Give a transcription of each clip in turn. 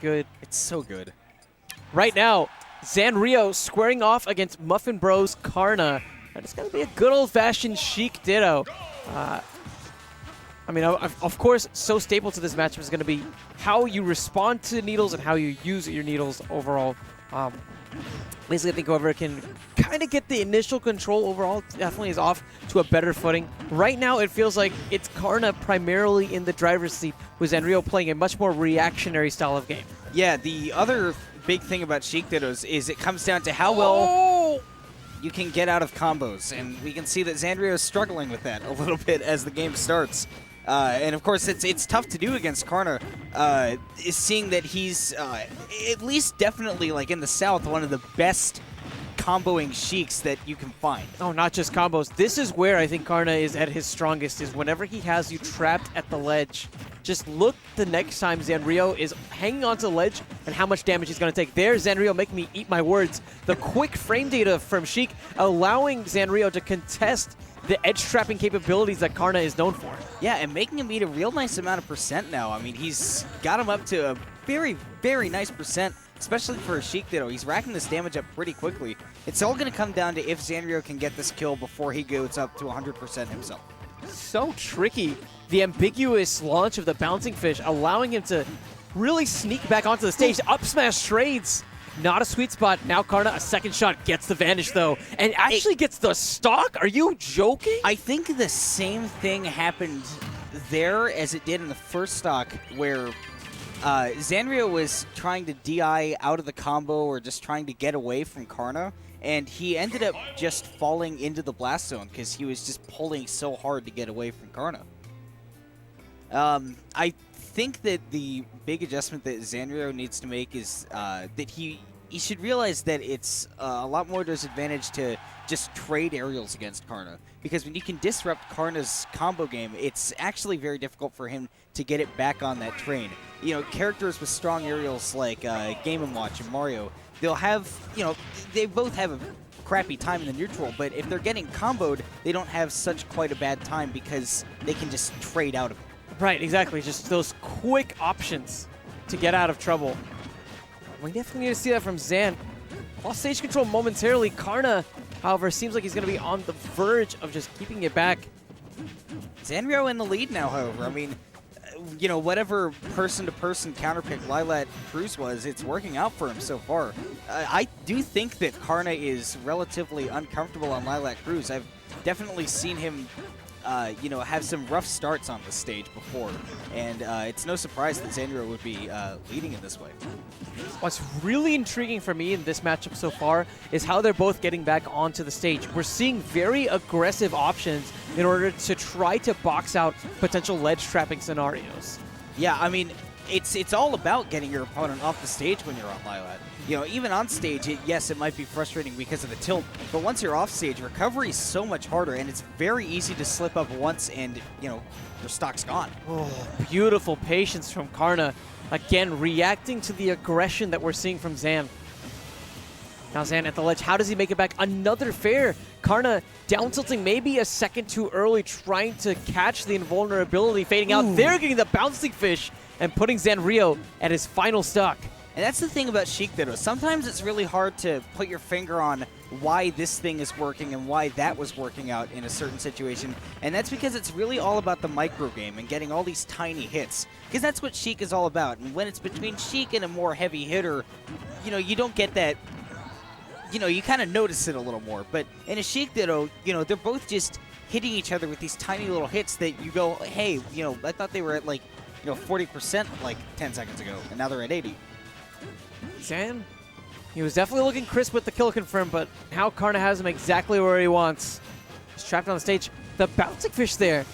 good. It's so good. Right now, Zanryo squaring off against Muffin Bros Karna. And it's going to be a good old-fashioned Sheik ditto. I mean, of course, so staple to this matchup is going to be how you respond to needles and how you use your needles overall. Basically, I think whoever can kind of get the initial control overall definitely is off to a better footing. Right now, it feels like it's Karna primarily in the driver's seat, with Zanryo playing a much more reactionary style of game. Yeah, the other big thing about Sheik dittos is it comes down to how well you can get out of combos, and we can see that Zanryo is struggling with that a little bit as the game starts. And of course, it's tough to do against Karna, seeing that he's at least definitely, like in the South, one of the best comboing Sheiks that you can find. Oh, not just combos. This is where I think Karna is at his strongest, is whenever he has you trapped at the ledge. Just look the next time Zanryo is hanging onto the ledge and how much damage he's going to take. There's Zanryo making me eat my words. The quick frame data from Sheik allowing Zanryo to contest the edge trapping capabilities that Karna is known for. Yeah, and making him eat a real nice amount of percent now. I mean, he's got him up to a very, very nice percent, especially for a Sheik ditto. He's racking this damage up pretty quickly. It's all going to come down to if Zanryo can get this kill before he goes up to 100% himself. So tricky. The ambiguous launch of the bouncing fish allowing him to really sneak back onto the stage. Up smash trades. Not a sweet spot. Now Karna, a second shot, gets the vanish though, and actually gets the stock? Are you joking? I think the same thing happened there as it did in the first stock, where Zanryo was trying to DI out of the combo or just trying to get away from Karna, and he ended up just falling into the blast zone because he was just pulling so hard to get away from Karna. I think that the big adjustment that Zanryo needs to make is that he should realize that it's a lot more to his advantage to just trade aerials against Karna, because when you can disrupt Karna's combo game, it's actually very difficult for him to get it back on that train. You know, characters with strong aerials like Game & Watch and Mario, they'll have, you know, they both have a crappy time in the neutral, but if they're getting comboed, they don't have such quite a bad time because they can just trade out of it. Right, exactly. Just those quick options to get out of trouble. We definitely need to see that from Zan. Lost stage control momentarily. Karna, however, seems like he's going to be on the verge of just keeping it back. Zanryo in the lead now, however. I mean, you know, whatever person-to-person counterpick Lilat Cruz was, it's working out for him so far. I do think that Karna is relatively uncomfortable on Lilat Cruz. I've definitely seen him you know, have some rough starts on the stage before, and it's no surprise that Zanryo would be leading in this way. What's really intriguing for me in this matchup so far is how they're both getting back onto the stage. We're seeing very aggressive options in order to try to box out potential ledge trapping scenarios. Yeah, I mean, it's all about getting your opponent off the stage when you're on Lilat. You know, even on stage, yes, it might be frustrating because of the tilt, but once you're off stage, recovery is so much harder, and it's very easy to slip up once and, you know, your stock's gone. Oh, beautiful patience from Karna. Again, reacting to the aggression that we're seeing from Zan. Now Zan at the ledge. How does he make it back? Another fair. Karna down tilting maybe a second too early, trying to catch the invulnerability, fading out. They're getting the bouncing fish and putting Zanryo at his final stock. And that's the thing about Sheik ditto. Sometimes it's really hard to put your finger on why this thing is working and why that was working out in a certain situation. And that's because it's really all about the micro game and getting all these tiny hits. Because that's what Sheik is all about. And when it's between Sheik and a more heavy hitter, you know, you don't get that, you know, you kind of notice it a little more. But in a Sheik ditto, you know, they're both just hitting each other with these tiny little hits that you go, hey, you know, I thought they were at like, you know, 40% like 10 seconds ago, and now they're at 80. Zan, he was definitely looking crisp with the kill confirm, but now Karna has him exactly where he wants. He's trapped on the stage. The bouncing fish there,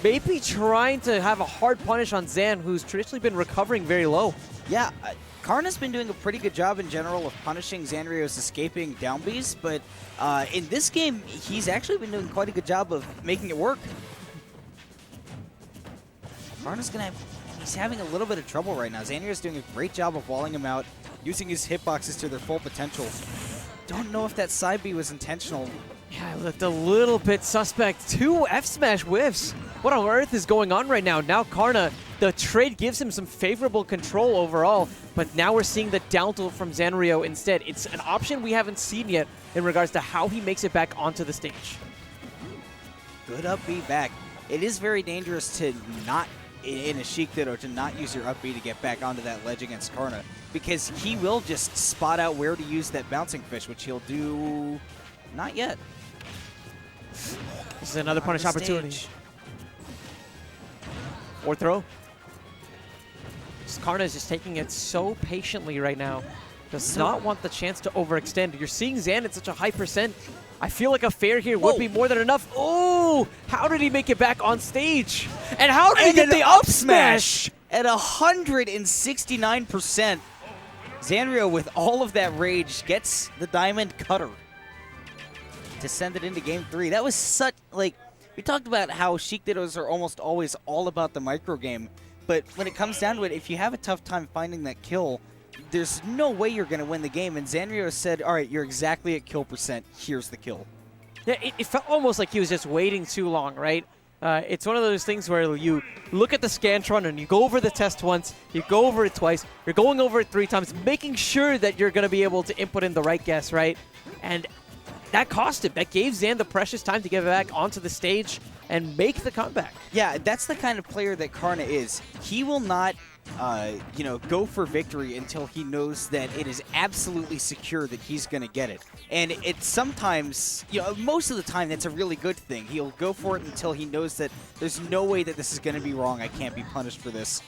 maybe trying to have a hard punish on Zan, who's traditionally been recovering very low. Yeah, Karna's been doing a pretty good job in general of punishing Zanryo's escaping down Bs, but in this game, he's actually been doing quite a good job of making it work. Karna's gonna he's having a little bit of trouble right now. Zanryo's doing a great job of walling him out, using his hitboxes to their full potential. Don't know if that side B was intentional. Yeah, it looked a little bit suspect. 2 F smash whiffs what on earth is going on right now? Now Karna, the trade gives him some favorable control overall, but now we're seeing the down tilt from Zanryo instead. It's an option we haven't seen yet in regards to how he makes it back onto the stage. Good up B back. It is very dangerous to not, in a Sheik Ditto, to not use your up B to get back onto that ledge against Karna, because he will just spot out where to use that bouncing fish, which he'll do not yet. This is another punish opportunity. Or throw. Karna is just taking it so patiently right now. Does not want the chance to overextend. You're seeing Zan at such a high percent. I feel like a fair here would be more than enough. Oh, how did he make it back on stage? And how did he get the up smash? At 169%. Zanryo, with all of that rage, gets the diamond cutter to send it into game 3. That was such, like, we talked about how Sheik Dittos are almost always all about the micro game, but when it comes down to it, if you have a tough time finding that kill, there's no way you're going to win the game. And Zanryo said, all right, you're exactly at kill percent. Here's the kill. Yeah, it felt almost like he was just waiting too long, right? It's one of those things where you look at the Scantron and you go over the test once, you go over it twice, you're going over it 3 times, making sure that you're going to be able to input in the right guess, right? And that cost him. That gave Zan the precious time to get back onto the stage and make the comeback. Yeah, that's the kind of player that Karna is. He will not, go for victory until he knows that it is absolutely secure that he's going to get it. And it's sometimes, most of the time, that's a really good thing. He'll go for it until he knows that there's no way that this is going to be wrong. I can't be punished for this.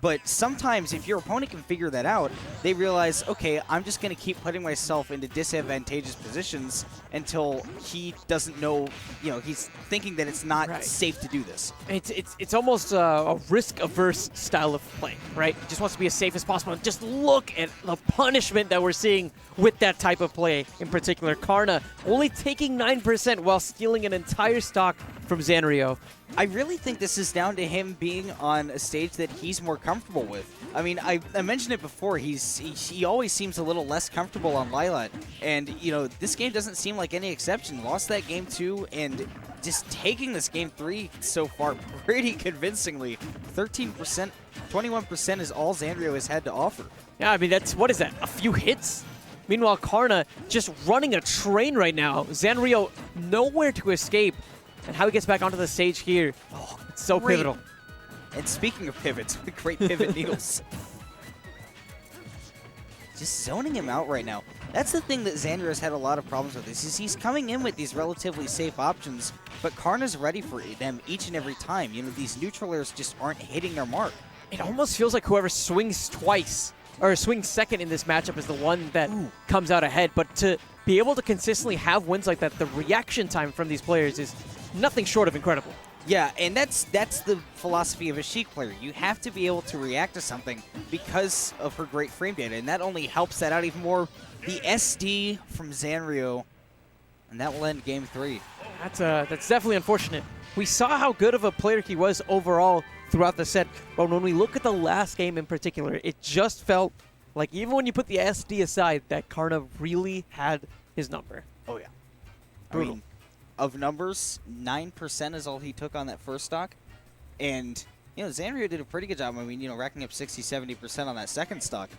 But sometimes, if your opponent can figure that out, they realize, okay, I'm just going to keep putting myself into disadvantageous positions until he doesn't know, he's thinking that it's not safe to do this. It's almost a risk-averse style of play, right? He just wants to be as safe as possible. And just look at the punishment that we're seeing with that type of play in particular. Karna only taking 9% while stealing an entire stock from Zanryo. I really think this is down to him being on a stage that he's more comfortable with. I mean, I mentioned it before. He always seems a little less comfortable on Lylat, and this game doesn't seem like any exception. Lost that game 2, and just taking this game 3 so far pretty convincingly. 13%, 21% is all Zanryo has had to offer. Yeah, I mean what is that? A few hits. Meanwhile, Karna just running a train right now. Zanryo nowhere to escape. And how he gets back onto the stage here, it's so pivotal. And speaking of pivots, great pivot needles. Just zoning him out right now. That's the thing that Zanryo's had a lot of problems with. Is he's coming in with these relatively safe options, but Karna's ready for them each and every time. These neutral airs just aren't hitting their mark. It almost feels like whoever swings twice, or swings second in this matchup is the one that comes out ahead. But to be able to consistently have wins like that, the reaction time from these players is nothing short of incredible. Yeah, and that's the philosophy of a Sheik player. You have to be able to react to something because of her great frame data, and that only helps that out even more. The SD from Zanryo, and that will end game 3. That's definitely unfortunate. We saw how good of a player he was overall throughout the set, but when we look at the last game in particular, it just felt like even when you put the SD aside, that Karna really had his number. Oh yeah. Brutal. I mean, of numbers, 9% is all he took on that first stock. And, Zanryo did a pretty good job. I mean, racking up 60-70% on that second stock.